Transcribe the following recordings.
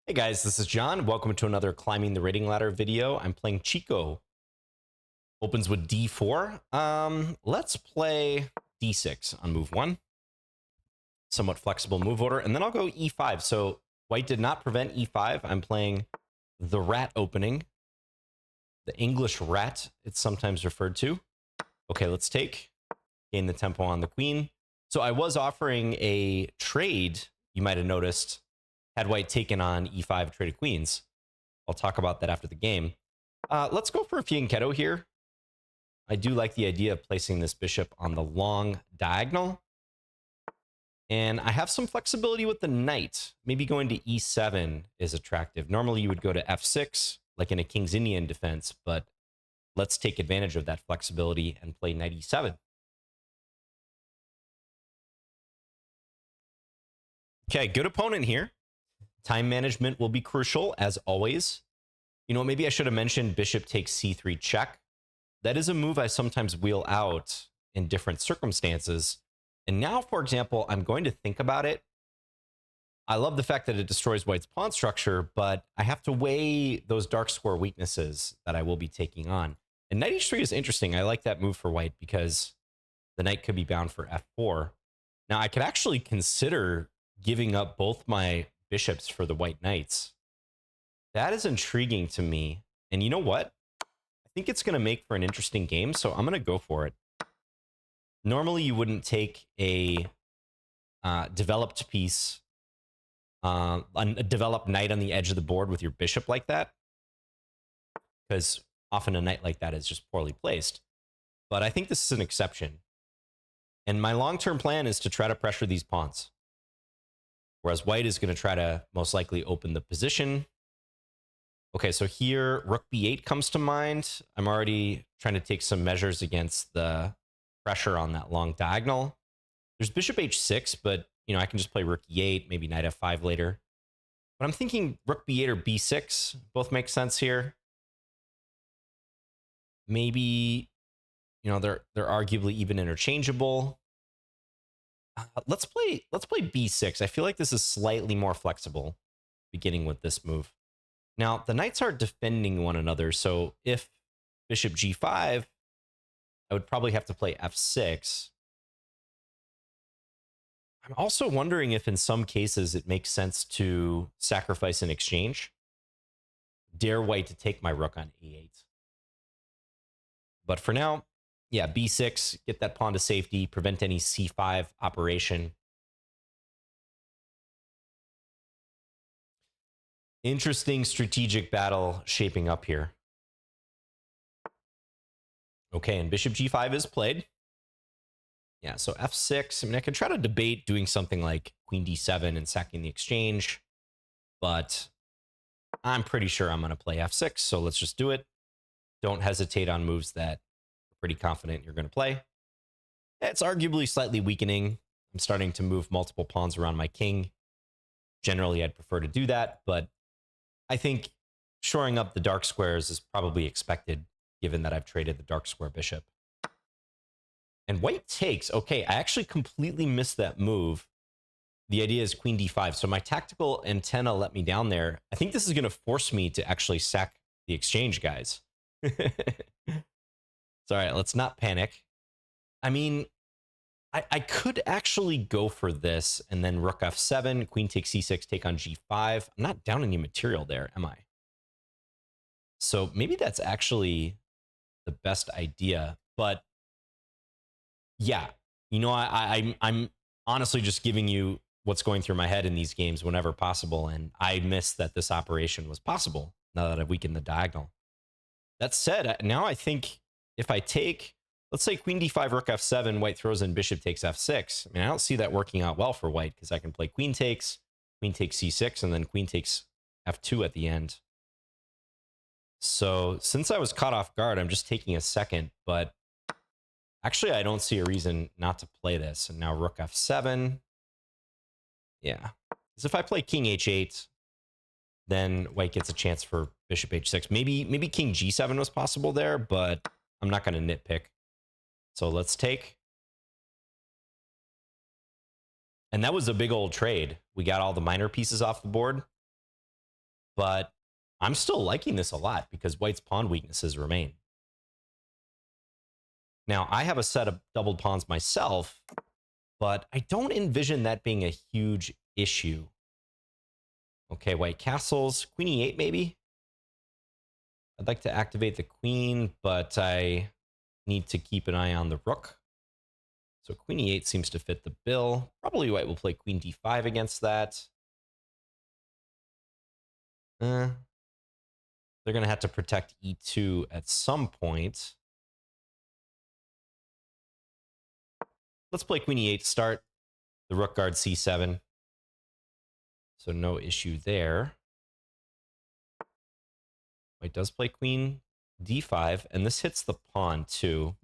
Hey guys, this is John. Welcome to another Climbing the Rating Ladder video. I'm playing Chico. Opens with D4. Let's play D6 on move 1. Somewhat flexible move order. And then I'll go E5. So white did not prevent E5. I'm playing the rat opening. The English rat, it's sometimes referred to. Okay, let's take. Gain the tempo on the queen. So I was offering a trade, you might have noticed, had white taken on E5 traded queens. I'll talk about that after the game. Let's go for a fianchetto here. I do like the idea of placing this bishop on the long diagonal. And I have some flexibility with the knight. Maybe going to E7 is attractive. Normally you would go to F6, like in a King's Indian defense, but let's take advantage of that flexibility and play knight E7. Okay, good opponent here. Time management will be crucial, as always. You know, maybe I should have mentioned bishop takes C3 check. That is a move I sometimes wheel out in different circumstances. And now, for example, I'm going to think about it. I love the fact that it destroys white's pawn structure, but I have to weigh those dark square weaknesses that I will be taking on. And knight h3 is interesting. I like that move for white because the knight could be bound for f4. Now, I could actually consider giving up both my bishops for the white knights. That is intriguing to me. And you know what? I think it's going to make for an interesting game, so I'm going to go for it. Normally, you wouldn't take a developed piece, a developed knight on the edge of the board with your bishop like that, because often a knight like that is just poorly placed. But I think this is an exception. And my long-term plan is to try to pressure these pawns. Whereas white is going to try to most likely open the position. Okay, so here, rook b8 comes to mind. I'm already trying to take some measures against the pressure on that long diagonal. There's bishop h6, but you know I can just play rook e8, maybe knight f5 later. But I'm thinking rook b8 or b6 both make sense here. Maybe, you know, they're arguably even interchangeable. Let's play b6. I feel like this is slightly more flexible, beginning with this move. Now, the knights are defending one another, so if bishop g5, I would probably have to play f6. I'm also wondering if in some cases it makes sense to sacrifice an exchange. Dare white to take my rook on e8. But for now, yeah, b6, get that pawn to safety, prevent any c5 operation. Interesting strategic battle shaping up here. Okay, and bishop g5 is played. Yeah, so f6. I mean, I could try to debate doing something like queen d7 and sacking the exchange, but I'm pretty sure I'm going to play f6, so let's just do it. Don't hesitate on moves that you're pretty confident you're going to play. It's arguably slightly weakening. I'm starting to move multiple pawns around my king. Generally, I'd prefer to do that, but I think shoring up the dark squares is probably expected, given that I've traded the dark square bishop. And white takes. Okay, I actually completely missed that move. The idea is queen d5. So my tactical antenna let me down there. I think this is going to force me to actually sack the exchange, guys. It's all right. Let's not panic. I mean, I could actually go for this and then rook f7, queen takes c6, take on g5. I'm not down any material there, am I? So maybe that's actually the best idea. But yeah, you know, I'm honestly just giving you what's going through my head in these games whenever possible, and I missed that this operation was possible now that I've weakened the diagonal. That said, now I think if I take, let's say queen d5, rook f7, white throws in bishop takes f6. I mean, I don't see that working out well for white because I can play queen takes c6, and then queen takes f2 at the end. So since I was caught off guard, I'm just taking a second, but actually I don't see a reason not to play this. And now rook f7. Yeah. Because if I play king h8, then white gets a chance for bishop h6. Maybe king g7 was possible there, but I'm not going to nitpick. So let's take. And that was a big old trade. We got all the minor pieces off the board. But I'm still liking this a lot because white's pawn weaknesses remain. Now, I have a set of doubled pawns myself, but I don't envision that being a huge issue. Okay, white castles, queen e8 maybe? I'd like to activate the queen, but I need to keep an eye on the rook. So queen e8 seems to fit the bill. Probably white will play queen d5 against that. They're going to have to protect e2 at some point. Let's play queen e8 to start. The rook guards c7. So no issue there. White does play queen d5, and this hits the pawn too,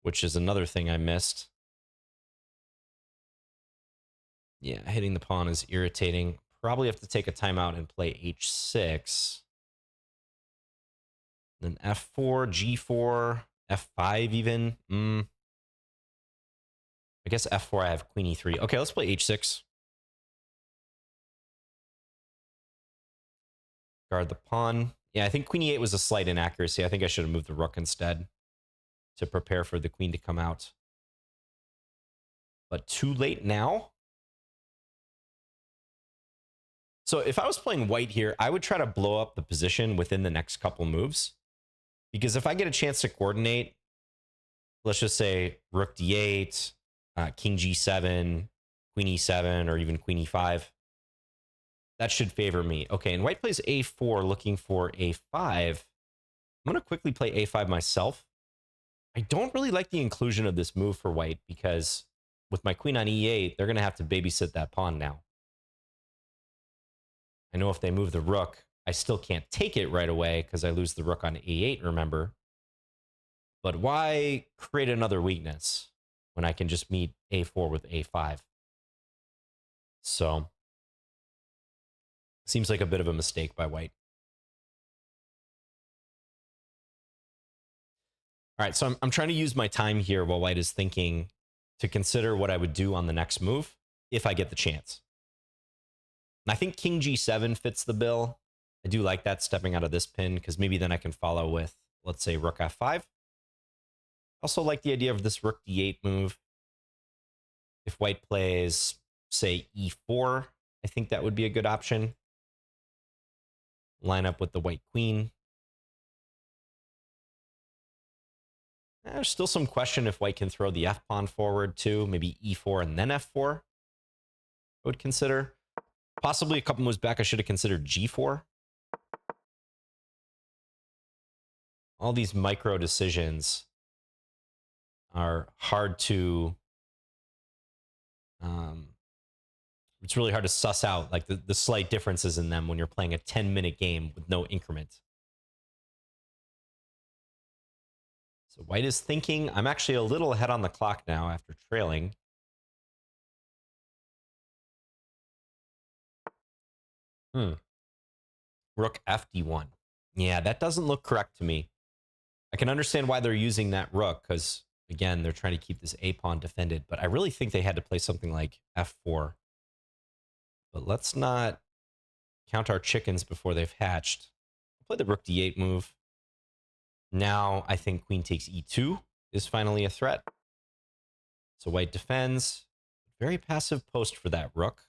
which is another thing I missed. Yeah, hitting the pawn is irritating. Probably have to take a timeout and play h6. Then f4, g4, f5 even. I guess f4 I have queen e3. Okay, let's play h6. Guard the pawn. Yeah, I think queen e8 was a slight inaccuracy. I think I should have moved the rook instead to prepare for the queen to come out. But too late now. So if I was playing white here, I would try to blow up the position within the next couple moves. Because if I get a chance to coordinate, let's just say rook d8, king g7, queen e7, or even queen e5, that should favor me. Okay, and white plays a4 looking for a5. I'm going to quickly play a5 myself. I don't really like the inclusion of this move for white because with my queen on e8, they're going to have to babysit that pawn now. I know if they move the rook, I still can't take it right away because I lose the rook on e8, remember? But why create another weakness when I can just meet a4 with a5? So, seems like a bit of a mistake by white. All right, so I'm trying to use my time here while white is thinking to consider what I would do on the next move if I get the chance. And I think king g7 fits the bill. I do like that stepping out of this pin because maybe then I can follow with, let's say, rook f5. Also like the idea of this rook d8 move. If white plays, say, e4, I think that would be a good option. Line up with the white queen. There's still some question if white can throw the f-pawn forward too. Maybe e4 and then f4. I would consider. Possibly a couple moves back, I should have considered g4. All these micro decisions are hard to... it's really hard to suss out, like the slight differences in them when you're playing a 10-minute game with no increment. So white is thinking. I'm actually a little ahead on the clock now after trailing. Rook fd1. Yeah, that doesn't look correct to me. I can understand why they're using that rook, because, again, they're trying to keep this a-pawn defended, but I really think they had to play something like f4. But let's not count our chickens before they've hatched. I'll play the rook d8 move. Now I think queen takes e2 is finally a threat. So white defends. Very passive post for that rook.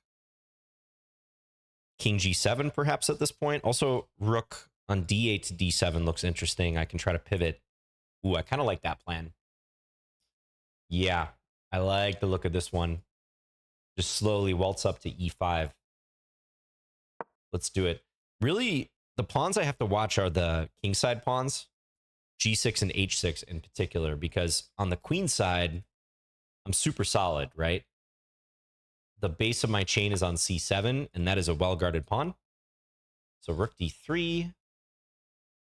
King g7 perhaps at this point. Also rook on d8 to d7 looks interesting. I can try to pivot. Ooh, I kind of like that plan. Yeah, I like the look of this one. Just slowly waltz up to e5. Let's do it. Really, the pawns I have to watch are the kingside pawns. G6 and H6 in particular, because on the queen side, I'm super solid, right? The base of my chain is on C7, and that is a well-guarded pawn. So rook D3.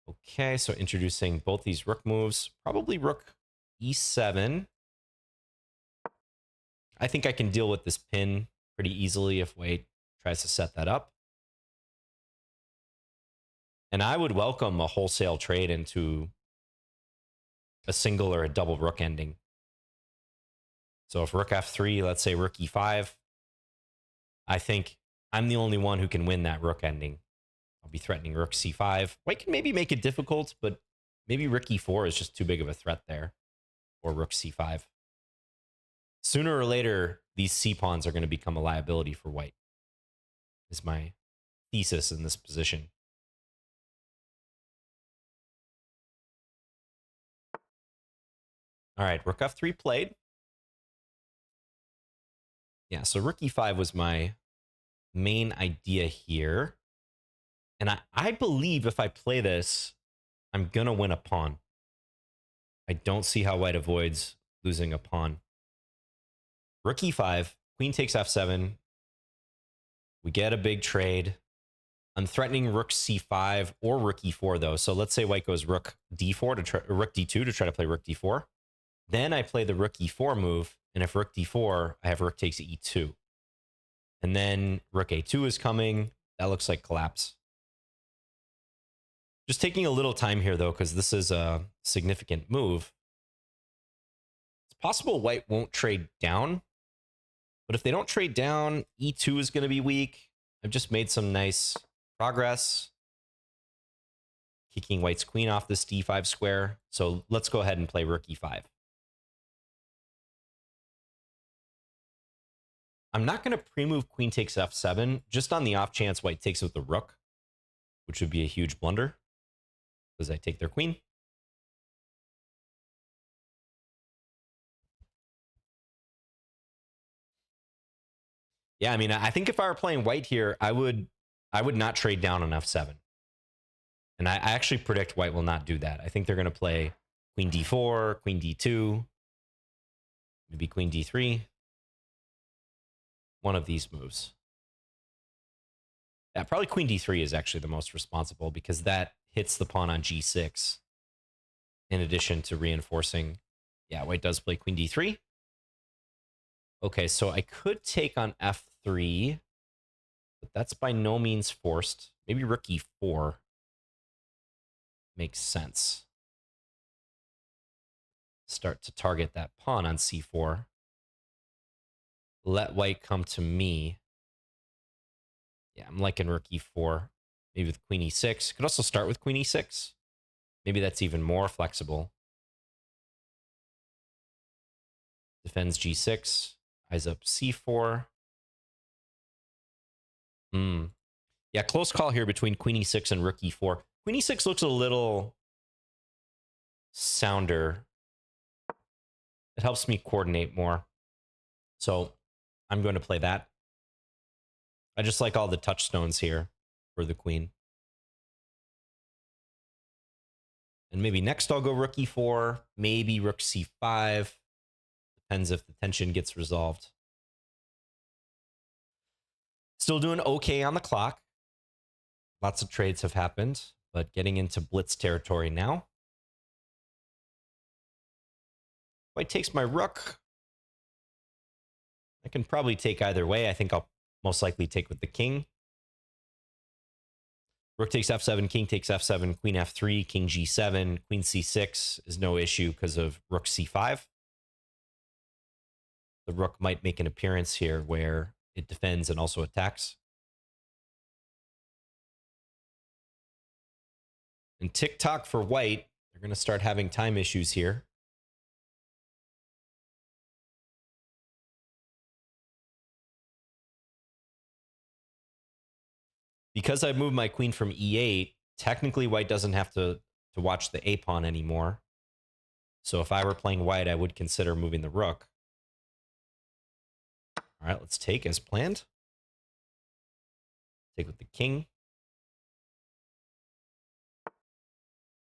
Okay, so introducing both these rook moves. Probably rook E7. I think I can deal with this pin pretty easily if white tries to set that up. And I would welcome a wholesale trade into a single or a double rook ending. So if rook f3, let's say rook e5, I think I'm the only one who can win that rook ending. I'll be threatening rook c5. White can maybe make it difficult, but maybe rook e4 is just too big of a threat there, or rook c5. Sooner or later, these c-pawns are going to become a liability for white, is my thesis in this position. All right, rook f3 played. Yeah, so rook e5 was my main idea here. And I believe if I play this, I'm going to win a pawn. I don't see how white avoids losing a pawn. Rook e5, queen takes f7. We get a big trade. I'm threatening rook c5 or rook e4 though. So let's say white goes rook d4 to try, rook d2 to try to play rook d4. Then I play the rook e4 move, and if rook d4, I have rook takes e2. And then rook a2 is coming. That looks like collapse. Just taking a little time here though, because this is a significant move. It's possible white won't trade down, but if they don't trade down, e2 is going to be weak. I've just made some nice progress, kicking white's queen off this d5 square. So let's go ahead and play rook e5. I'm not going to pre-move queen takes f7, just on the off chance white takes with the rook, which would be a huge blunder, because I take their queen. Yeah, I mean, I think if I were playing white here, I would not trade down on f7. And I actually predict white will not do that. I think they're going to play queen d4, queen d2, maybe queen d3. One of these moves. Yeah, probably queen d3 is actually the most responsible, because that hits the pawn on g6. In addition to reinforcing, yeah, white does play queen d3. Okay, so I could take on f3, but that's by no means forced. Maybe rook e4 makes sense. Start to target that pawn on c4. Let white come to me. Yeah, I'm liking rook e4. Maybe with queen e6. Could also start with queen e6. Maybe that's even more flexible. Defends g6. Eyes up c4. Yeah, close call here between queen e6 and rook e4. Queen e6 looks a little sounder. It helps me coordinate more. So I'm going to play that. I just like all the touchstones here for the queen. And maybe next I'll go rook e4, maybe rook c5. Depends if the tension gets resolved. Still doing okay on the clock. Lots of trades have happened, but getting into blitz territory now. White takes my rook. I can probably take either way. I think I'll most likely take with the king. Rook takes f7, king takes f7, queen f3, king g7, queen c6 is no issue because of rook c5. The rook might make an appearance here where it defends and also attacks. And tick-tock for white, they're going to start having time issues here. Because I moved my queen from e8, technically white doesn't have to watch the a-pawn anymore. So if I were playing white, I would consider moving the rook. All right, let's take as planned. Take with the king.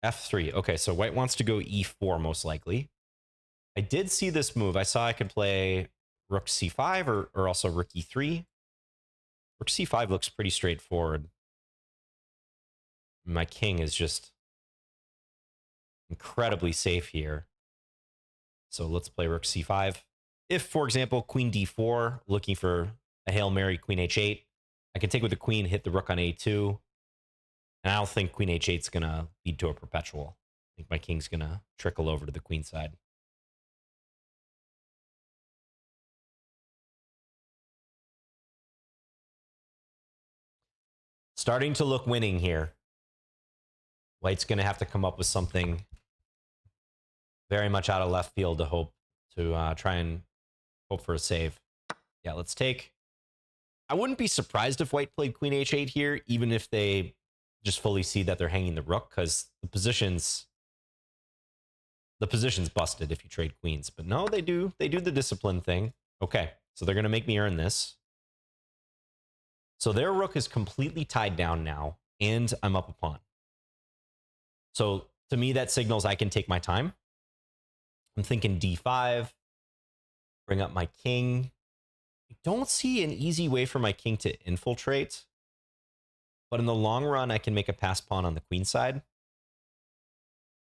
f3. Okay, so white wants to go e4 most likely. I did see this move. I saw I could play rook c5 or also rook e3. Rook c5 looks pretty straightforward. My king is just incredibly safe here. So let's play rook c5. If, for example, queen d4, looking for a Hail Mary, queen h8, I can take with the queen, hit the rook on a2. And I don't think queen h8 is going to lead to a perpetual. I think my king's going to trickle over to the queen side. starting to look winning here. White's going to have to come up with something very much out of left field to try and hope for a save. Yeah, let's take. I wouldn't be surprised if White played Queen H8 here, even if they just fully see that they're hanging the rook, because the position's busted if you trade queens. But no, they do the discipline thing. Okay, so they're going to make me earn this. So their rook is completely tied down now, and I'm up a pawn. So to me, that signals I can take my time. I'm thinking d5, bring up my king. I don't see an easy way for my king to infiltrate, but in the long run, I can make a pass pawn on the queen side.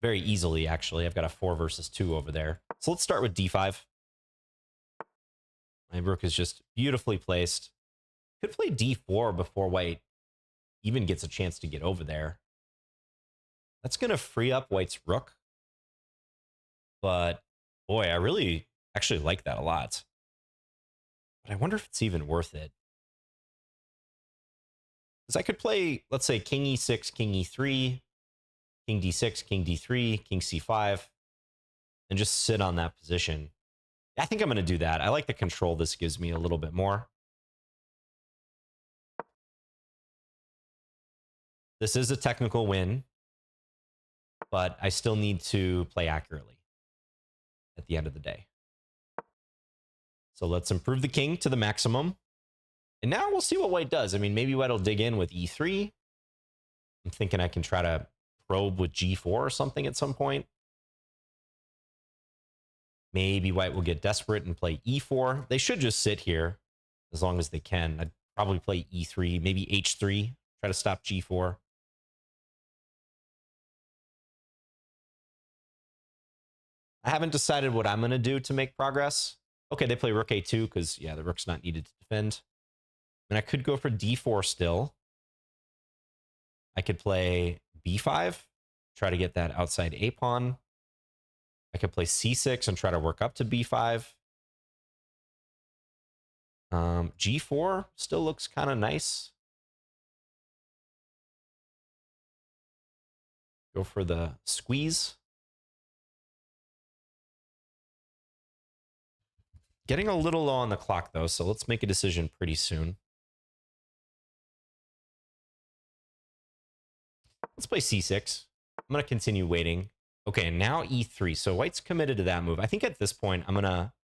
Very easily, actually. I've got a 4 versus 2 over there. So let's start with d5. My rook is just beautifully placed. Could play d4 before White even gets a chance to get over there. That's going to free up White's rook. But, boy, I really actually like that a lot. But I wonder if it's even worth it. Because I could play, let's say, king e6, king e3, king d6, king d3, king c5, and just sit on that position. I think I'm going to do that. I like the control this gives me a little bit more. This is a technical win, but I still need to play accurately at the end of the day. So let's improve the king to the maximum. And now we'll see what White does. I mean, maybe White will dig in with e3. I'm thinking I can try to probe with g4 or something at some point. Maybe White will get desperate and play e4. They should just sit here as long as they can. I'd probably play e3, maybe h3, try to stop g4. I haven't decided what I'm going to do to make progress. Okay, they play rook a2 because, yeah, the rook's not needed to defend. And I could go for d4 still. I could play b5, try to get that outside a pawn. I could play c6 and try to work up to b5. G4 still looks kind of nice. Go for the squeeze. Getting a little low on the clock, though, so let's make a decision pretty soon. Let's play c6. I'm going to continue waiting. Okay, now e3. So White's committed to that move. I think at this point, I'm going to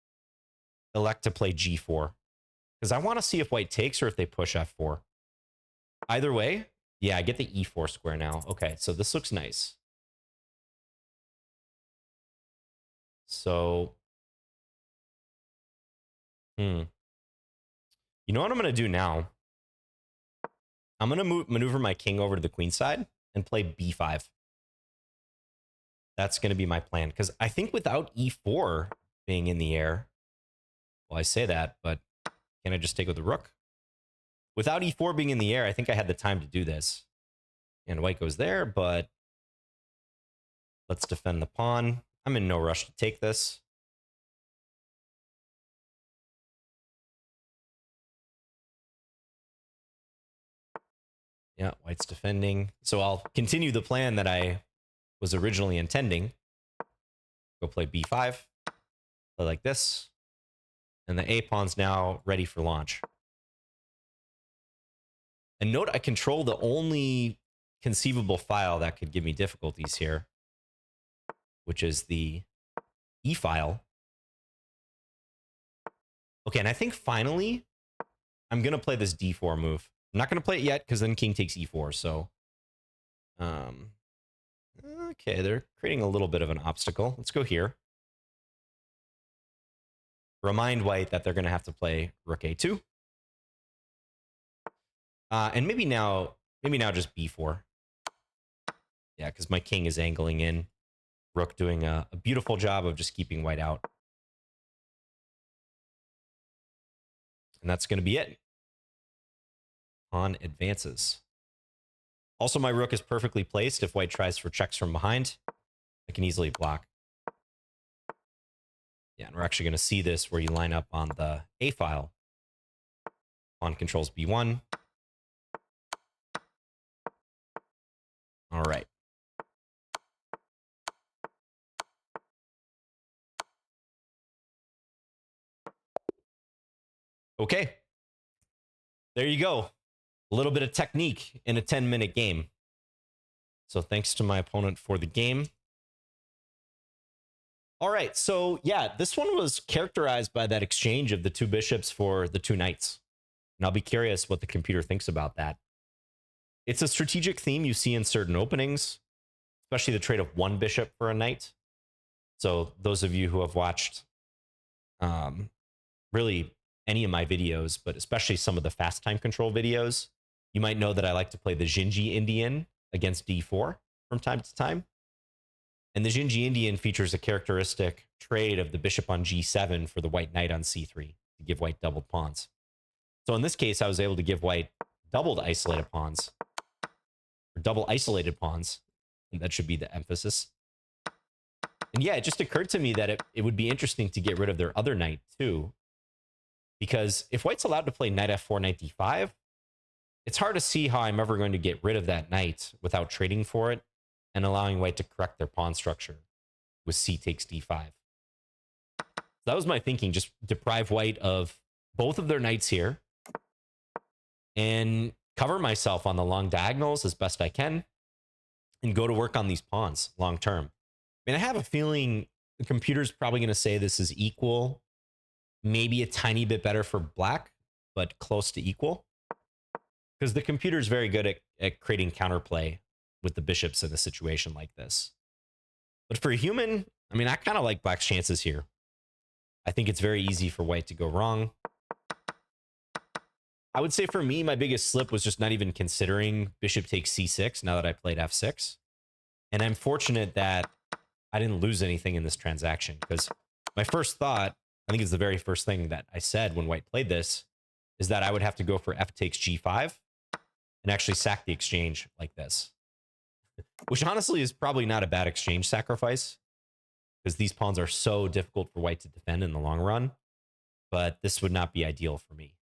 elect to play g4. Because I want to see if White takes or if they push f4. Either way, yeah, I get the e4 square now. Okay, so this looks nice. So, you know what I'm going to do now? I'm going to maneuver my king over to the queen side and play b5. That's going to be my plan. Because I think without e4 being in the air, well, I say that, but can I just take with the rook? Without e4 being in the air, I think I had the time to do this. And White goes there, but let's defend the pawn. I'm in no rush to take this. Yeah, White's defending. So I'll continue the plan that I was originally intending. Go play b5. Play like this. And the a-pawn's now ready for launch. And note I control the only conceivable file that could give me difficulties here, which is the E file. Okay, and I think finally I'm going to play this d4 move. I'm not going to play it yet because then king takes e4. So, okay, they're creating a little bit of an obstacle. Let's go here. Remind White that they're going to have to play rook a2. And maybe now just b4. Yeah, because my king is angling in. Rook doing a beautiful job of just keeping White out. And that's going to be it. Pawn advances. Also, my rook is perfectly placed. If White tries for checks from behind, I can easily block. Yeah, and we're actually going to see this where you line up on the A file. Pawn controls B1. All right. Okay. There you go. A little bit of technique in a 10-minute game. So thanks to my opponent for the game. All right. So yeah, this one was characterized by that exchange of the two bishops for the two knights. And I'll be curious what the computer thinks about that. It's a strategic theme you see in certain openings, especially the trade of one bishop for a knight. So those of you who have watched really any of my videos, but especially some of the fast time control videos, you might know that I like to play the Jinji Indian against d4 from time to time. And the Jinji Indian features a characteristic trade of the bishop on g7 for the white knight on c3 to give white doubled pawns. So in this case, I was able to give white doubled isolated pawns, or double isolated pawns. And that should be the emphasis. And yeah, it just occurred to me that it would be interesting to get rid of their other knight too. Because if white's allowed to play knight f4, knight d5, it's hard to see how I'm ever going to get rid of that knight without trading for it and allowing white to correct their pawn structure with c takes d5. So that was my thinking, just deprive white of both of their knights here and cover myself on the long diagonals as best I can and go to work on these pawns long term. I mean, I have a feeling the computer's probably going to say this is equal, maybe a tiny bit better for black, but close to equal. Because the computer is very good at creating counterplay with the bishops in a situation like this. But for a human, I mean, I kind of like black's chances here. I think it's very easy for white to go wrong. I would say for me, my biggest slip was just not even considering bishop takes c6 now that I played f6. And I'm fortunate that I didn't lose anything in this transaction, because my first thought, I think it's the very first thing that I said when white played this, is that I would have to go for f takes g5 and actually sack the exchange like this. Which honestly is probably not a bad exchange sacrifice, because these pawns are so difficult for white to defend in the long run. But this would not be ideal for me.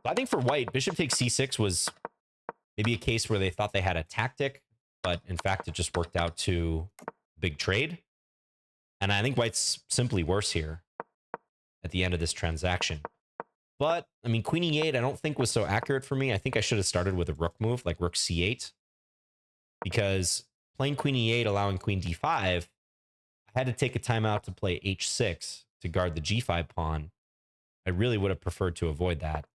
So I think for white, bishop takes c6 was maybe a case where they thought they had a tactic, but in fact, it just worked out to big trade. And I think white's simply worse here at the end of this transaction. But, I mean, queen e8 I don't think was so accurate for me. I think I should have started with a rook move, like rook c8. Because playing queen e8, allowing queen d5, I had to take a timeout to play h6 to guard the g5 pawn. I really would have preferred to avoid that.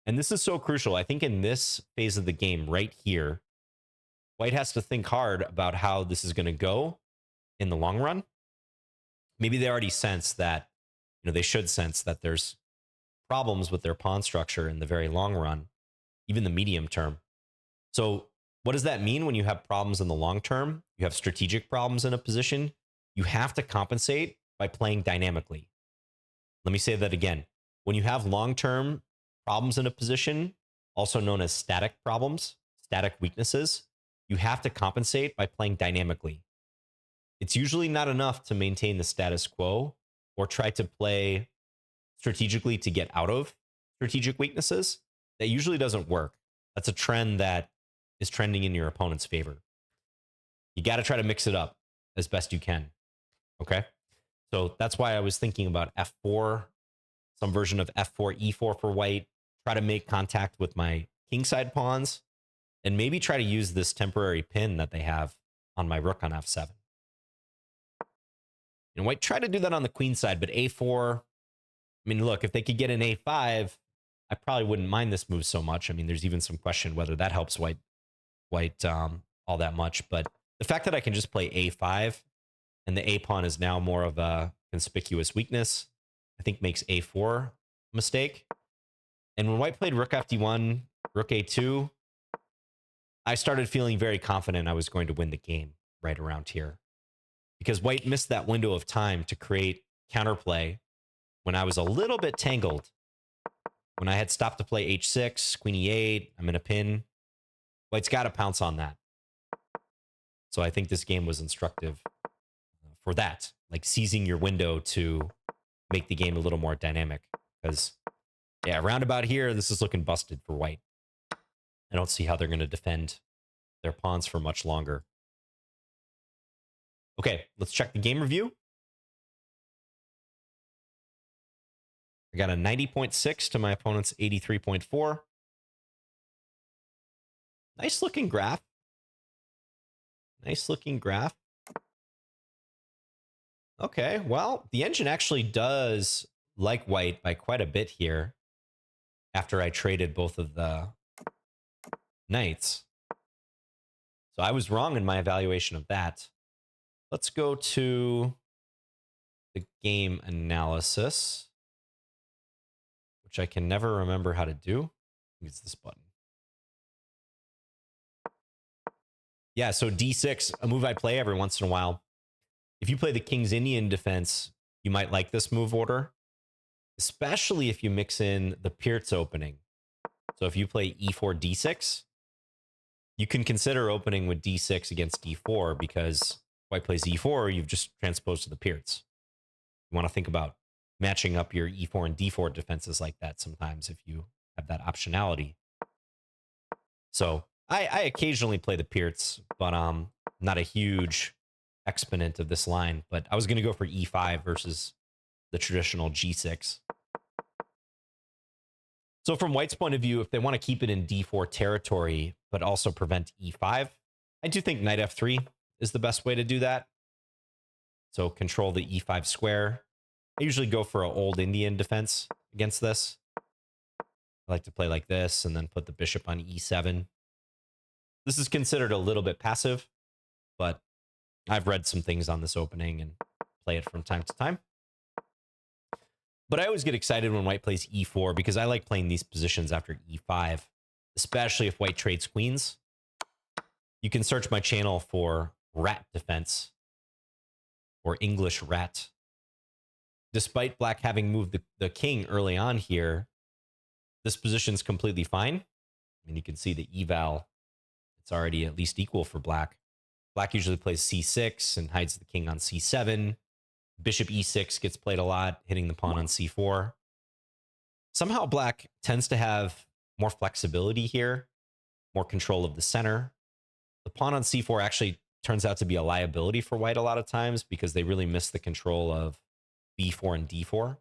And this is so crucial. I think in this phase of the game right here, white has to think hard about how this is going to go in the long run. Maybe they already sense that, they should sense that there's problems with their pawn structure in the very long run, even the medium term. So what does that mean when you have problems in the long term? You have strategic problems in a position. You have to compensate by playing dynamically. Let me say that again. When you have long-term problems in a position, also known as static problems, static weaknesses, you have to compensate by playing dynamically. It's usually not enough to maintain the status quo or try to play strategically to get out of strategic weaknesses. That usually doesn't work. That's a trend that is trending in your opponent's favor. You got to try to mix it up as best you can. Okay? So that's why I was thinking about f4, some version of f4, e4 for white, try to make contact with my kingside pawns, and maybe try to use this temporary pin that they have on my rook on f7. And white tried to do that on the queen side, but a4, I mean, look, if they could get an a5, I probably wouldn't mind this move so much. I mean, there's even some question whether that helps white all that much. But the fact that I can just play a5 and the a pawn is now more of a conspicuous weakness, I think makes a4 a mistake. And when white played rook fd1, rook a2, I started feeling very confident I was going to win the game right around here, because white missed that window of time to create counterplay when I was a little bit tangled. When I had stopped to play h6, queen e8, I'm in a pin. White's got to pounce on that. So I think this game was instructive for that, like seizing your window to make the game a little more dynamic. Because, yeah, around about here, this is looking busted for white. I don't see how they're going to defend their pawns for much longer. Okay, let's check the game review. I got a 90.6 to my opponent's 83.4. Nice looking graph. Nice looking graph. Okay, well, the engine actually does like white by quite a bit here after I traded both of the knights. So I was wrong in my evaluation of that. Let's go to the game analysis, which I can never remember how to do. Use this button. Yeah, so D6, a move I play every once in a while. If you play the King's Indian defense, you might like this move order, especially if you mix in the Pirt's opening. So if you play E4, D6, you can consider opening with D6 against D4 because white plays E4, you've just transposed to the Pirt's. You want to think about matching up your E4 and D4 defenses like that sometimes if you have that optionality. So I occasionally play the Pirt's, but not a huge exponent of this line. But I was going to go for E5 versus the traditional G6. So from white's point of view, if they want to keep it in D4 territory, but also prevent E5, I do think knight F3 is the best way to do that. So control the E5 square. I usually go for an old Indian defense against this. I like to play like this and then put the bishop on E7. This is considered a little bit passive, but I've read some things on this opening and play it from time to time. But I always get excited when white plays E4 because I like playing these positions after E5, especially if white trades queens. You can search my channel for rat defense or English rat. Despite black having moved the king early on here, this position's completely fine. And you can see the eval, it's already at least equal for black. Black usually plays C6 and hides the king on C7. Bishop E6 gets played a lot, hitting the pawn on C4. Somehow black tends to have more flexibility here, more control of the center. The pawn on C4 actually turns out to be a liability for white a lot of times because they really miss the control of B4 and D4.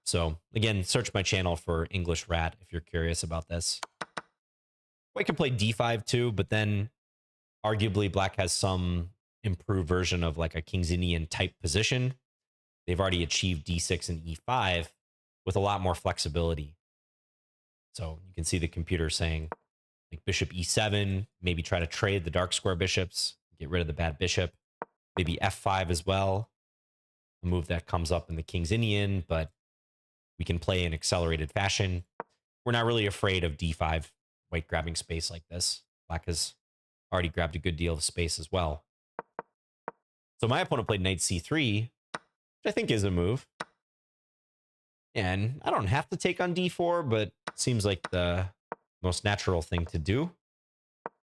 So again, search my channel for English rat if you're curious about this. White can play D5 too, but then arguably black has some improved version of like a King's Indian type position. They've already achieved D6 and E5 with a lot more flexibility. So you can see the computer saying like bishop E7, maybe try to trade the dark square bishops, get rid of the bad bishop, maybe F5 as well. A move that comes up in the King's Indian, but we can play in accelerated fashion. We're not really afraid of D5 white grabbing space like this. Black has already grabbed a good deal of space as well. So my opponent played knight C3, which I think is a move. And I don't have to take on D4, but it seems like the most natural thing to do.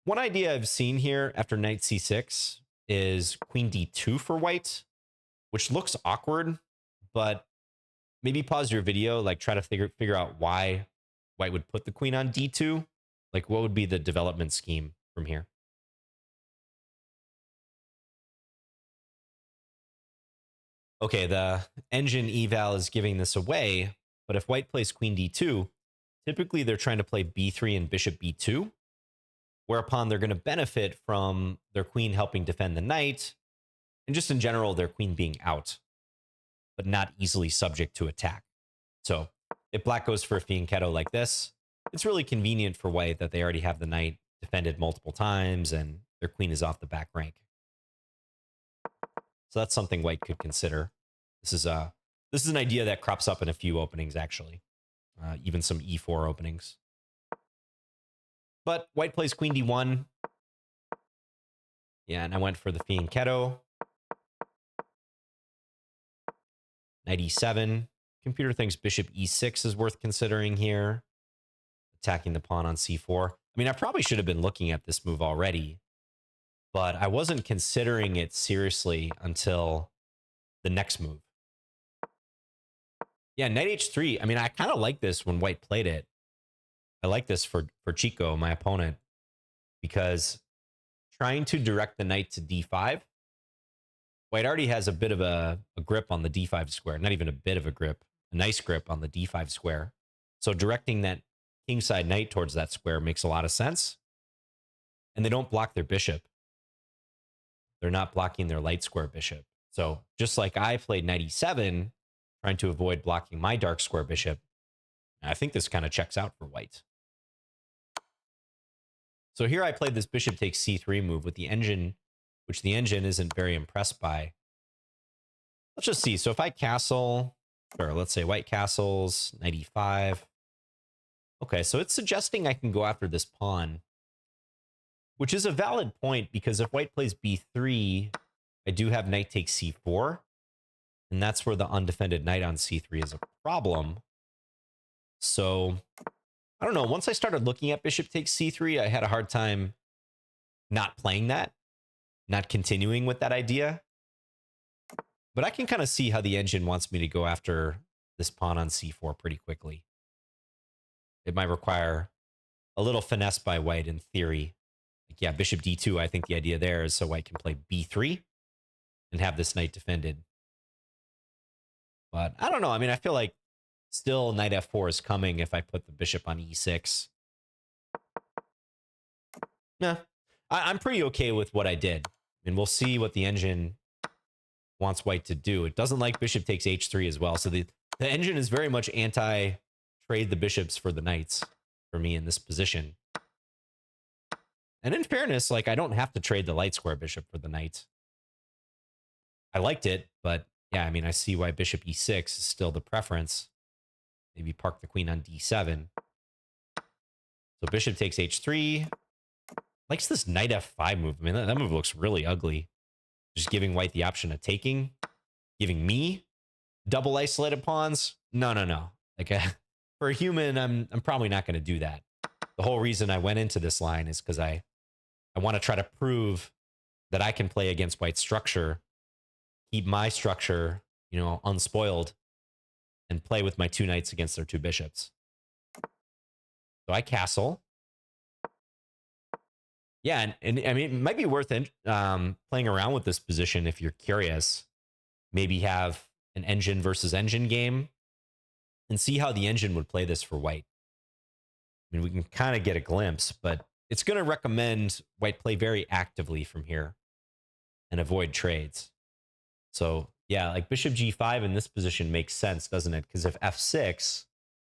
One idea I've seen here after knight C6 is queen D2 for white, which looks awkward, but maybe pause your video, like try to figure out why white would put the queen on D2. Like what would be the development scheme from here? Okay, the engine eval is giving this away, but if white plays queen D2, typically they're trying to play B3 and bishop B2, whereupon they're going to benefit from their queen helping defend the knight, and just in general, their queen being out, but not easily subject to attack. So if black goes for a fianchetto like this, it's really convenient for white that they already have the knight defended multiple times and their queen is off the back rank. So that's something white could consider. This is an idea that crops up in a few openings, actually. Even some E4 openings. But white plays queen D1. Yeah, and I went for the fianchetto. Knight E7. Computer thinks bishop E6 is worth considering here. Attacking the pawn on C4. I mean, I probably should have been looking at this move already, but I wasn't considering it seriously until the next move. Yeah, knight H3. I mean, I kind of like this when white played it. I like this for Chico, my opponent, because trying to direct the knight to d5, white already has a bit of a grip on the d5 square. Not even a bit of a grip, a nice grip on the d5 square. So directing that kingside knight towards that square makes a lot of sense. And they don't block their bishop. They're not blocking their light square bishop. So just like I played knight e7, trying to avoid blocking my dark square bishop, I think this kind of checks out for white. So here I played this bishop takes c3 move with the engine, which the engine isn't very impressed by. Let's just see. So if I castle, or let's say white castles, knight e5. Okay, so it's suggesting I can go after this pawn, which is a valid point because if white plays b3, I do have knight takes c4. And that's where the undefended knight on c3 is a problem. So I don't know. Once I started looking at bishop takes c3, I had a hard time not playing that, not continuing with that idea. But I can kind of see how the engine wants me to go after this pawn on c4 pretty quickly. It might require a little finesse by white in theory. Like, yeah, bishop d2, I think the idea there is so white can play b3 and have this knight defended. But I don't know. I mean, I feel like still knight f4 is coming if I put the bishop on e6. Nah, I'm pretty okay with what I did. And we'll see what the engine wants white to do. It doesn't like bishop takes h3 as well. So the engine is very much anti-trade the bishops for the knights for me in this position. And in fairness, like I don't have to trade the light square bishop for the knight. I liked it, but yeah, I mean, I see why bishop e6 is still the preference. Maybe park the queen on d7. So bishop takes h3. Likes this knight f5 move. I mean, that move looks really ugly. Just giving white the option of taking. Giving me double isolated pawns. No. Like for a human, I'm probably not going to do that. The whole reason I went into this line is because I want to try to prove that I can play against white's structure, keep my structure, you know, unspoiled, and play with my two knights against their two bishops. So I castle. Yeah, and I mean, it might be worth playing around with this position if you're curious. Maybe have an engine versus engine game and see how the engine would play this for white. I mean, we can kind of get a glimpse, but it's going to recommend white play very actively from here and avoid trades. So yeah, like bishop g5 in this position makes sense, doesn't it? Because if f6,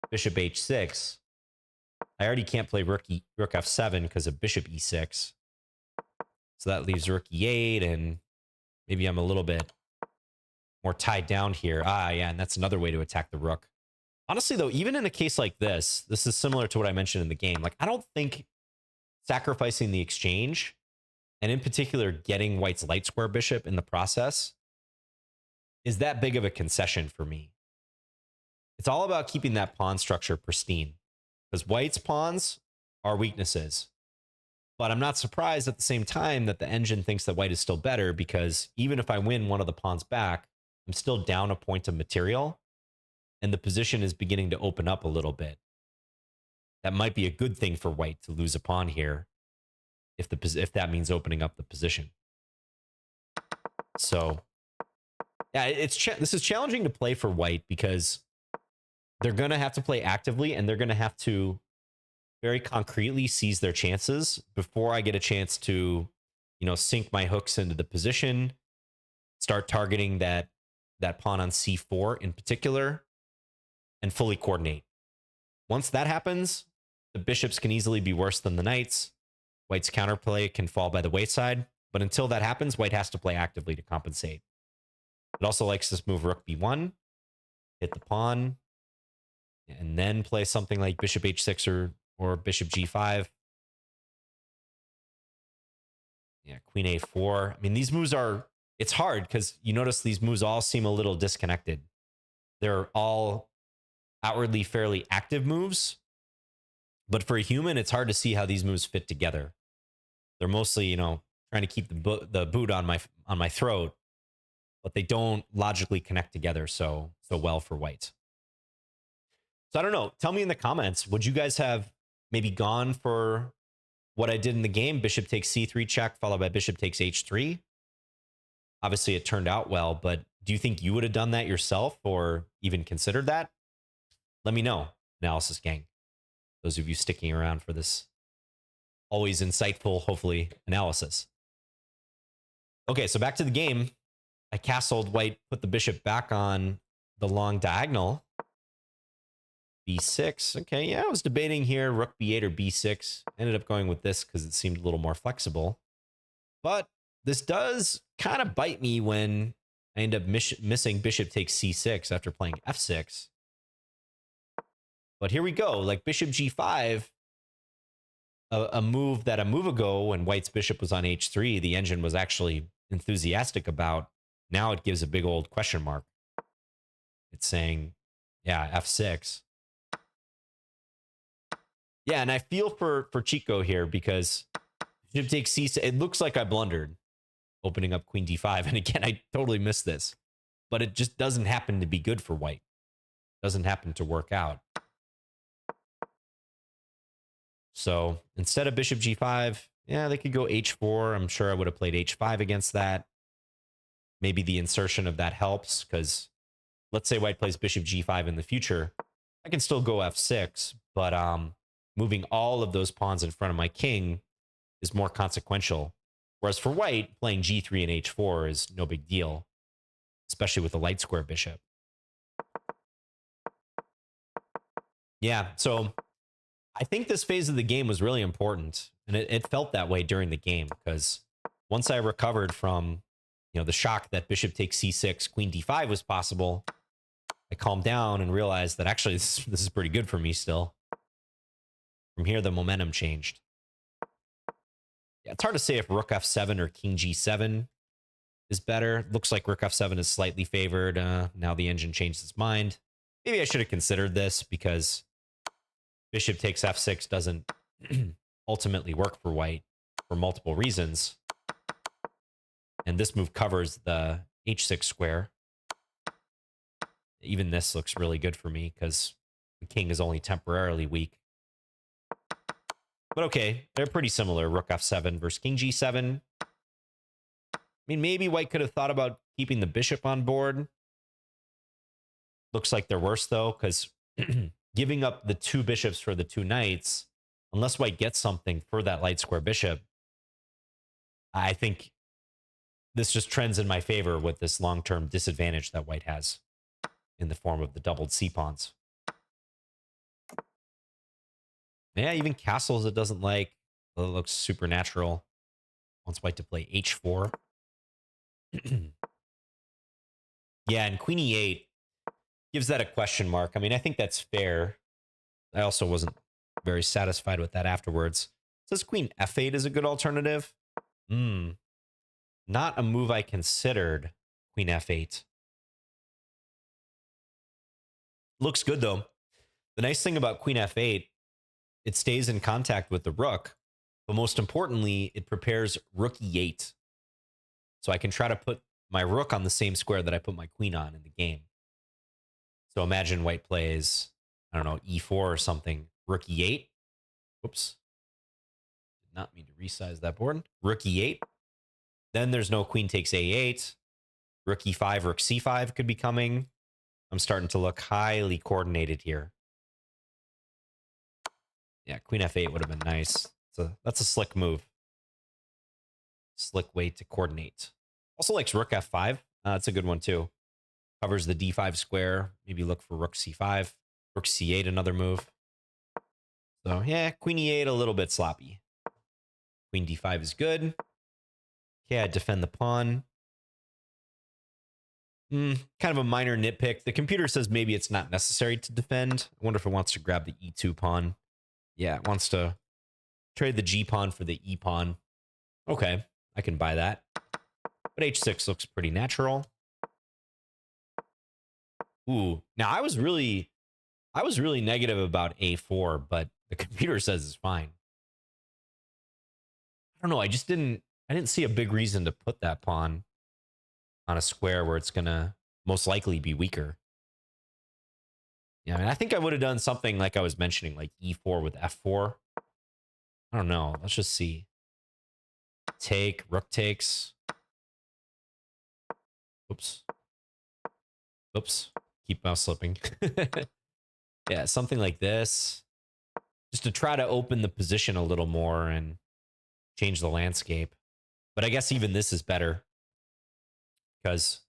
bishop h6, I already can't play rook f7 because of bishop e6. So that leaves rook e8, and maybe I'm a little bit more tied down here. Ah, yeah, and that's another way to attack the rook. Honestly, though, even in a case like this is similar to what I mentioned in the game. Like, I don't think sacrificing the exchange, and in particular getting white's light square bishop in the process, is that big of a concession for me. It's all about keeping that pawn structure pristine, because white's pawns are weaknesses. But I'm not surprised at the same time that the engine thinks that white is still better, because even if I win one of the pawns back, I'm still down a point of material, and the position is beginning to open up a little bit. That might be a good thing for white to lose a pawn here, if that means opening up the position. So yeah, this is challenging to play for white because they're going to have to play actively, and they're going to have to very concretely seize their chances before I get a chance to, you know, sink my hooks into the position, start targeting that pawn on c4 in particular, and fully coordinate. Once that happens, the bishops can easily be worse than the knights. White's counterplay can fall by the wayside. But until that happens, white has to play actively to compensate. It also likes this move rook b1, hit the pawn, and then play something like bishop h6 or bishop g5. Yeah, queen a4. I mean, these moves it's hard because you notice these moves all seem a little disconnected. They're all outwardly fairly active moves, but for a human, it's hard to see how these moves fit together. They're mostly, you know, trying to keep the boot on my throat, but they don't logically connect together so well for white. So I don't know. Tell me in the comments, would you guys have maybe gone for what I did in the game. Bishop takes c3 check, followed by bishop takes h3. Obviously, it turned out well, but do you think you would have done that yourself or even considered that? Let me know, Analysis Gang. Those of you sticking around for this always insightful, hopefully, analysis. Okay, so back to the game. I castled. White put the bishop back on the long diagonal. b6. Okay, yeah, I was debating here, rook b8 or b6. Ended up going with this because it seemed a little more flexible. But this does kind of bite me when I end up missing bishop takes c6 after playing f6. But here we go, like bishop g5, a move that a move ago when White's bishop was on h3, the engine was actually enthusiastic about. Now it gives a big old question mark. It's saying, yeah, f6. Yeah, and I feel for Chico here because bishop takes c6. It looks like I blundered opening up queen d5. And again, I totally missed this. But it just doesn't happen to be good for White. Doesn't happen to work out. So instead of bishop g5, yeah, they could go h4. I'm sure I would have played h5 against that. Maybe the insertion of that helps because let's say White plays bishop g5 in the future. I can still go f6, but moving all of those pawns in front of my king is more consequential. Whereas for White, playing g3 and h4 is no big deal, especially with a light square bishop. Yeah, so I think this phase of the game was really important, and it felt that way during the game because once I recovered from, the shock that bishop takes c6, queen d5 was possible, I calmed down and realized that actually this is pretty good for me still. From here, the momentum changed. Yeah, it's hard to say if rook f7 or king g7 is better. Looks like rook f7 is slightly favored. Now the engine changed its mind. Maybe I should have considered this because bishop takes f6 doesn't ultimately work for White for multiple reasons. And this move covers the h6 square. Even this looks really good for me because the king is only temporarily weak. But okay, they're pretty similar. Rook f7 versus king g7. I mean, maybe White could have thought about keeping the bishop on board. Looks like they're worse, though, because giving up the two bishops for the two knights, unless White gets something for that light square bishop, I think this just trends in my favor with this long-term disadvantage that White has in the form of the doubled c-pawns. Yeah, even castles it doesn't like. It looks supernatural. Wants White to play h4. Yeah, and queen e8 gives that a question mark. I mean, I think that's fair. I also wasn't very satisfied with that afterwards. It says queen f8 is a good alternative. Not a move I considered, queen f8. Looks good, though. The nice thing about queen f8, it stays in contact with the rook, but most importantly, it prepares rook e8. So I can try to put my rook on the same square that I put my queen on in the game. So imagine White plays, I don't know, e4 or something, rook e8. Whoops. Did not mean to resize that board. Rook e8. Then there's no queen takes a8. Rook e5, rook c5 could be coming. I'm starting to look highly coordinated here. Yeah, queen f8 would have been nice. So that's a slick move. Slick way to coordinate. Also likes rook f5. That's a good one too. Covers the d5 square. Maybe look for rook c5. Rook c8, another move. So yeah, queen e8 a little bit sloppy. Queen d5 is good. Okay, I defend the pawn. Kind of a minor nitpick. The computer says maybe it's not necessary to defend. I wonder if it wants to grab the e2 pawn. Yeah, it wants to trade the g pawn for the e pawn. Okay, I can buy that. But h6 looks pretty natural. Ooh, now I was really negative about a4, but the computer says it's fine. I don't know. I didn't see a big reason to put that pawn on a square where it's gonna most likely be weaker. Yeah, I mean, I think I would have done something like I was mentioning, like e4 with f4. I don't know. Let's just see. Take, rook takes. Oops. Oops. Keep mouse slipping. Yeah, something like this. Just to try to open the position a little more and change the landscape. But I guess even this is better because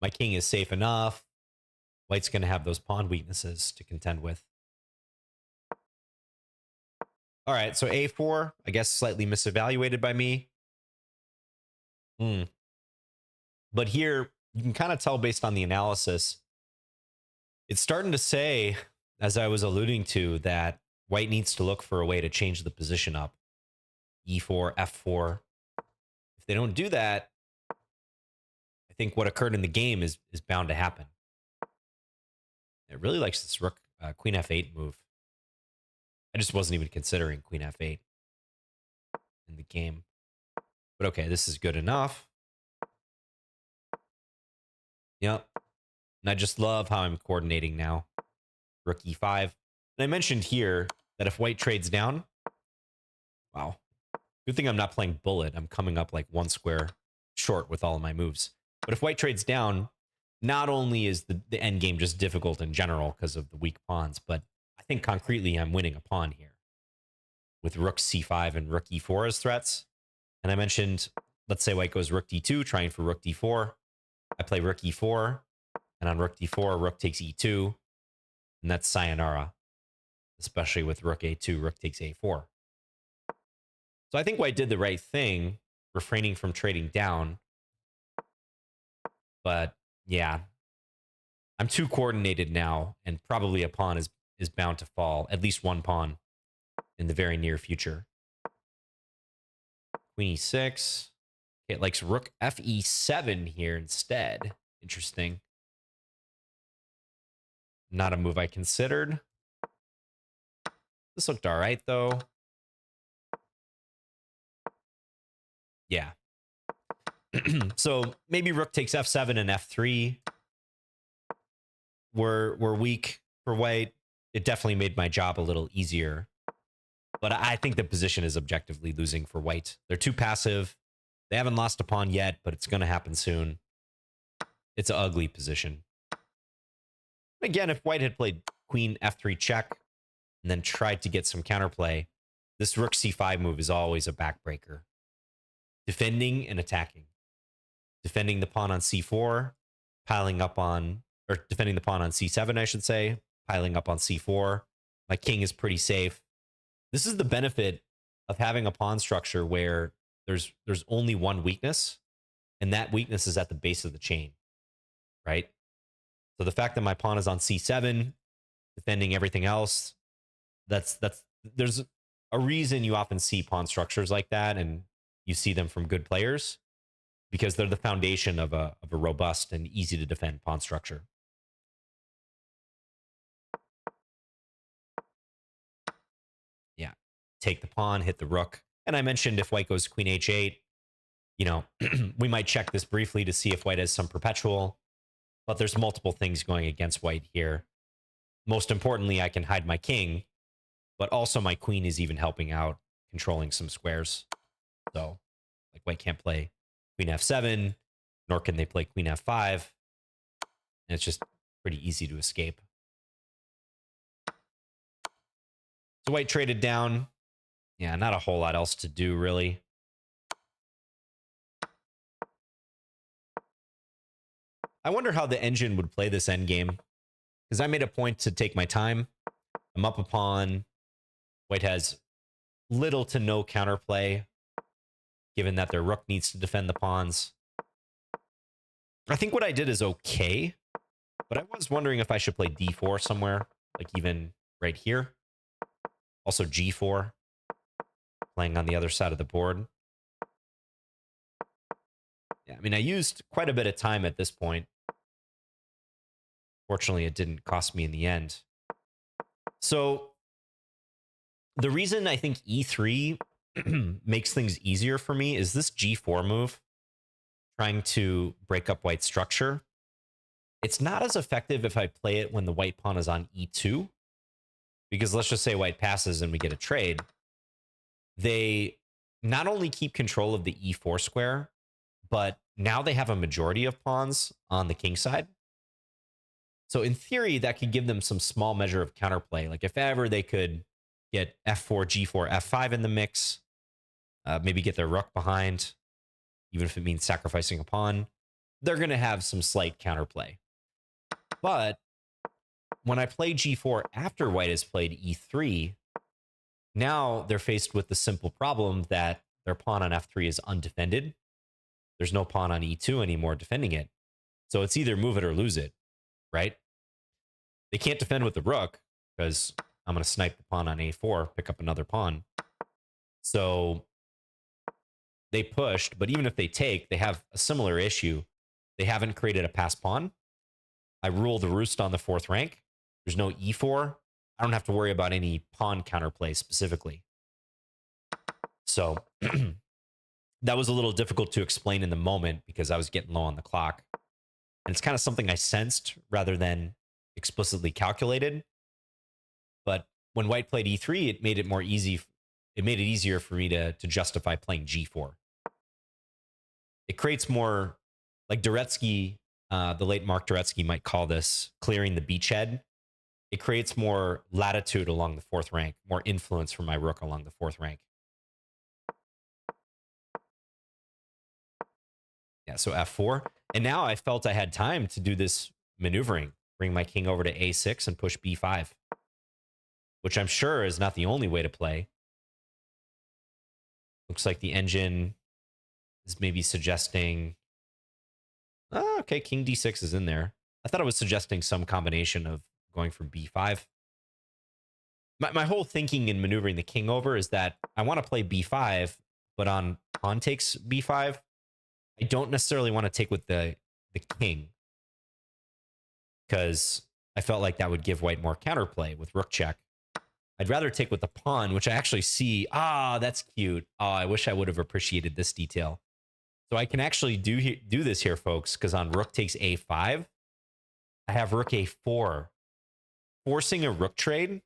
my king is safe enough. White's going to have those pawn weaknesses to contend with. All right, so a4, I guess slightly misevaluated by me. But here, you can kind of tell based on the analysis, it's starting to say, as I was alluding to, that white needs to look for a way to change the position up. E4, f4. If they don't do that, I think what occurred in the game is bound to happen. It really likes this rook, queen f8 move. I just wasn't even considering queen f8 in the game. But okay, this is good enough. Yep. And I just love how I'm coordinating now. Rook e5. And I mentioned here that if white trades down, wow. Good thing I'm not playing bullet. I'm coming up like one square short with all of my moves. But if white trades down, not only is the end game just difficult in general because of the weak pawns, but I think concretely I'm winning a pawn here with rook c5 and rook e4 as threats. And I mentioned, let's say white goes rook d2, trying for rook d4. I play rook e4, and on rook d4, rook takes e2, and that's sayonara, especially with rook a2, rook takes a4. So I think white did the right thing, refraining from trading down. But yeah, I'm too coordinated now, and probably a pawn is bound to fall, at least one pawn in the very near future. Queen e6. Okay, it likes rook fe7 here instead. Interesting. Not a move I considered. This looked all right, though. Yeah. So maybe rook takes f7 and f3 were weak for white. It definitely made my job a little easier. But I think the position is objectively losing for white. They're too passive. They haven't lost a pawn yet, but it's going to happen soon. It's an ugly position. Again, if white had played queen f3 check and then tried to get some counterplay, this rook c5 move is always a backbreaker. Defending and attacking. Defending the pawn on c4, piling up on, or defending the pawn on c7, I should say, piling up on c4. My king is pretty safe. This is the benefit of having a pawn structure where there's only one weakness, and that weakness is at the base of the chain, right? So the fact that my pawn is on c7, defending everything else, there's a reason you often see pawn structures like that, and you see them from good players, because they're the foundation of a robust and easy to defend pawn structure. Yeah, take the pawn, hit the rook. And I mentioned if white goes queen h8, you know, we might check this briefly to see if white has some perpetual, but there's multiple things going against white here. Most importantly, I can hide my king, but also my queen is even helping out, controlling some squares. So, like, white can't play queen f7, nor can they play queen f5. And it's just pretty easy to escape. So white traded down. Yeah, not a whole lot else to do, really. I wonder how the engine would play this endgame, because I made a point to take my time. I'm up a pawn. White has little to no counterplay, given that their rook needs to defend the pawns. I think what I did is okay, but I was wondering if I should play d4 somewhere, like even right here. Also g4, playing on the other side of the board. Yeah, I mean, I used quite a bit of time at this point. Fortunately, it didn't cost me in the end. So the reason I think e3 makes things easier for me is this g4 move, trying to break up white's structure. It's not as effective if I play it when the white pawn is on e2, because let's just say white passes and we get a trade. They not only keep control of the e4 square, but now they have a majority of pawns on the king side. So in theory, that could give them some small measure of counterplay. Like if ever they could get f4, g4, f5 in the mix, maybe get their rook behind, even if it means sacrificing a pawn, they're going to have some slight counterplay. But when I play g4 after white has played e3, now they're faced with the simple problem that their pawn on f3 is undefended. There's no pawn on e2 anymore defending it. So it's either move it or lose it, right? They can't defend with the rook because I'm going to snipe the pawn on a4, pick up another pawn. So they pushed, but even if they take, they have a similar issue. They haven't created a pass pawn. I rule the roost on the fourth rank. There's no e4. I don't have to worry about any pawn counterplay specifically. So that was a little difficult to explain in the moment because I was getting low on the clock. And it's kind of something I sensed rather than explicitly calculated. But when white played e3, it made it more easy. It made it easier for me to justify playing g4. It creates more, like Dvoretsky, the late Mark Dvoretsky might call this clearing the beachhead. It creates more latitude along the fourth rank, more influence from my rook along the fourth rank. Yeah, so f4. And now I felt I had time to do this maneuvering, bring my king over to a6 and push b5, which I'm sure is not the only way to play. Looks like the engine is maybe suggesting, oh, okay, king d6 is in there. I thought it was suggesting some combination of going for b5. My whole thinking in maneuvering the king over is that I want to play b5, but on pawn takes b5, I don't necessarily want to take with the king because I felt like that would give white more counterplay with rook check. I'd rather take with the pawn, which I actually see. Ah, that's cute. Oh, I wish I would have appreciated this detail. So I can actually do this here, folks, because on rook takes a5, I have rook a4, forcing a rook trade.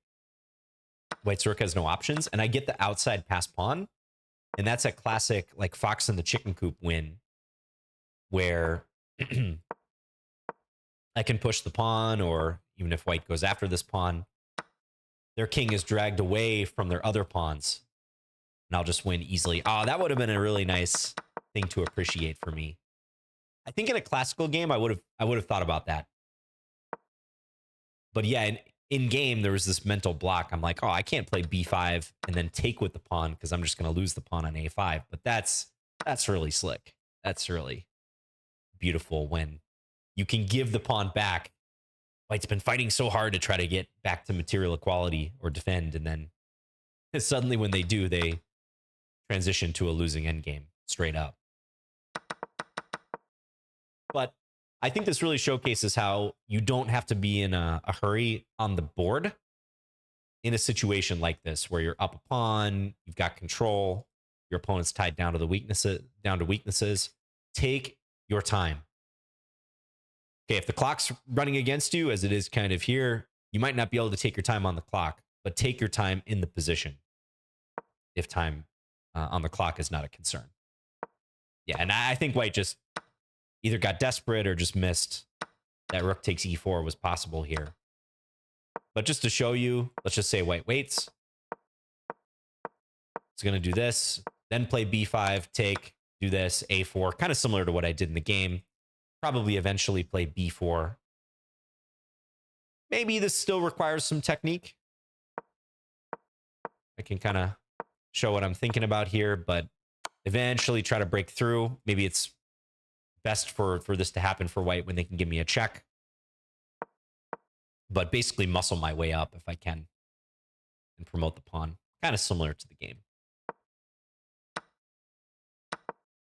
White's rook has no options, and I get the outside pass pawn. And that's a classic, like, fox in the chicken coop win, where I can push the pawn, or even if white goes after this pawn, their king is dragged away from their other pawns, and I'll just win easily. Oh, that would have been a really nice thing to appreciate for me. I think in a classical game, I would have thought about that. But yeah, in game, there was this mental block. I'm like, oh, I can't play b5 and then take with the pawn because I'm just going to lose the pawn on a5. But that's really slick. That's really beautiful when you can give the pawn back. White's been fighting so hard to try to get back to material equality or defend, and then suddenly when they do, they transition to a losing endgame straight up. But I think this really showcases how you don't have to be in a hurry on the board in a situation like this, where you're up a pawn, you've got control, your opponent's tied down to weaknesses. Take your time. Okay, if the clock's running against you, as it is kind of here, you might not be able to take your time on the clock, but take your time in the position if time on the clock is not a concern. Yeah, and I think white just either got desperate or just missed that rook takes e4 was possible here. But just to show you, let's just say white waits. It's going to do this, then play b5, take, do this, a4, kind of similar to what I did in the game. Probably eventually play b4. Maybe this still requires some technique. I can kind of show what I'm thinking about here, but eventually try to break through. Maybe it's best for this to happen for white when they can give me a check. But basically muscle my way up if I can and promote the pawn. Kind of similar to the game.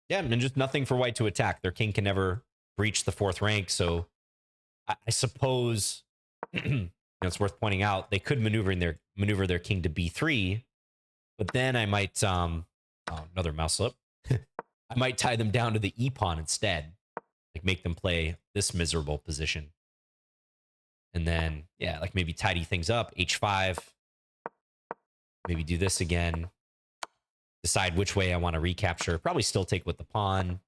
Yeah, and just nothing for white to attack. Their king can never breach the fourth rank, so I suppose it's worth pointing out they could maneuver their king to b3, but then I might oh, another mouse slip. I might tie them down to the e pawn instead. like make them play this miserable position. And then, yeah, like maybe tidy things up, h5. Maybe do this again. Decide which way I want to recapture. Probably still take with the pawn.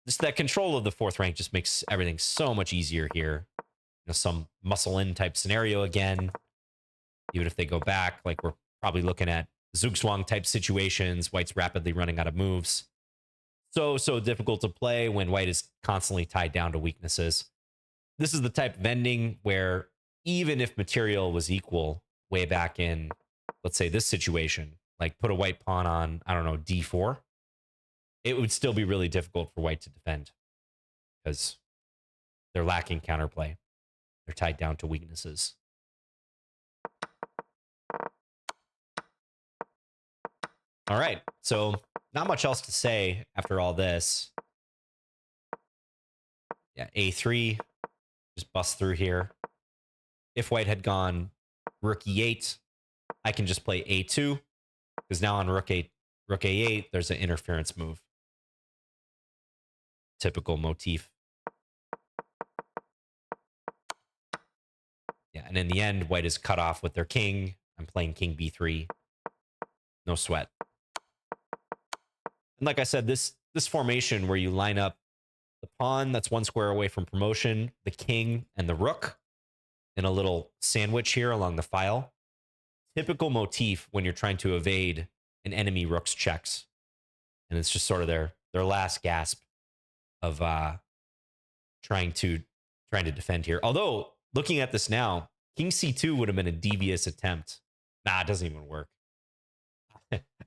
Just that control of the fourth rank just makes everything so much easier here. You know, some muscle in type scenario again. Even if they go back, like we're probably looking at Zugzwang type situations. White's rapidly running out of moves. So difficult to play when white is constantly tied down to weaknesses. This is the type of ending where even if material was equal way back in, let's say this situation, like put a white pawn on, I don't know, d4, it would still be really difficult for white to defend because they're lacking counterplay. They're tied down to weaknesses. All right, so not much else to say after all this. Yeah, a3, just bust through here. If white had gone rook e8, I can just play a2, because now on rook a8, there's an interference move. Typical motif. Yeah, and in the end, white is cut off with their king. I'm playing king b3. No sweat. And like I said, this formation where you line up the pawn that's one square away from promotion, the king, and the rook in a little sandwich here along the file. Typical motif when you're trying to evade an enemy rook's checks. And it's just sort of their last gasp of trying to defend here. Although, looking at this now, king c2 would have been a devious attempt. Nah, it doesn't even work.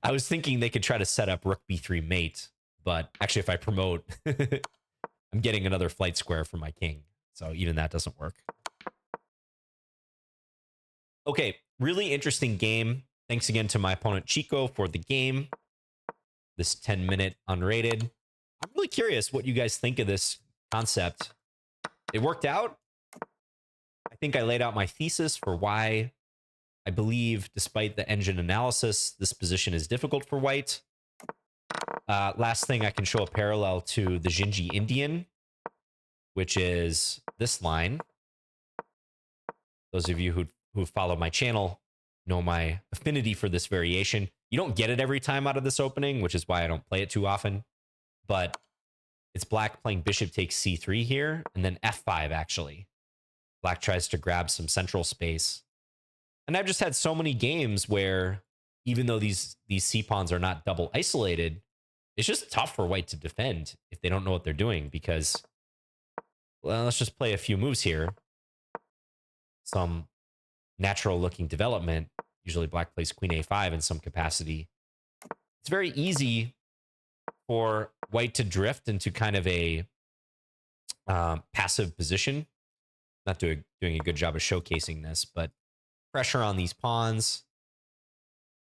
I was thinking they could try to set up rook b3 mate, but actually if I promote, I'm getting another flight square for my king. So even that doesn't work. Okay, really interesting game. Thanks again to my opponent Chico for the game. This 10-minute unrated. I'm really curious what you guys think of this concept. It worked out. I think I laid out my thesis for why I believe, despite the engine analysis, this position is difficult for white. Last thing, I can show a parallel to the Jinji Indian, which is this line. Those of you who follow my channel know my affinity for this variation. You don't get it every time out of this opening, which is why I don't play it too often. But it's black playing bishop takes c3 here, and then f5, actually. Black tries to grab some central space. And I've just had so many games where, even though these c-pawns are not double isolated, it's just tough for white to defend if they don't know what they're doing because, well, let's just play a few moves here. Some natural-looking development. Usually black plays queen a5 in some capacity. It's very easy for white to drift into kind of a passive position. Not doing a good job of showcasing this, but pressure on these pawns.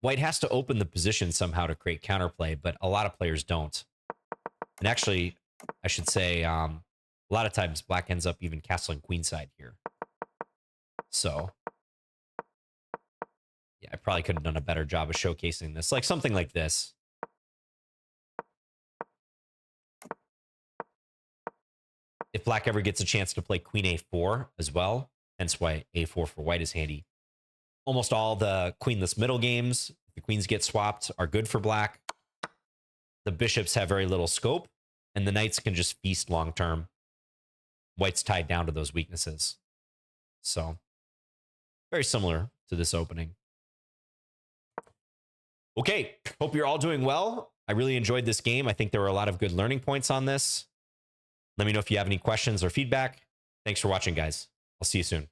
White has to open the position somehow to create counterplay, but a lot of players don't. And actually, I should say, a lot of times black ends up even castling queenside here. So, yeah, I probably could have done a better job of showcasing this. Like something like this. If black ever gets a chance to play queen a4 as well, hence why a4 for white is handy. Almost all the queenless middle games, if the queens get swapped, are good for black. The bishops have very little scope, and the knights can just feast long term. White's tied down to those weaknesses. So, very similar to this opening. Okay, hope you're all doing well. I really enjoyed this game. I think there were a lot of good learning points on this. Let me know if you have any questions or feedback. Thanks for watching, guys. I'll see you soon.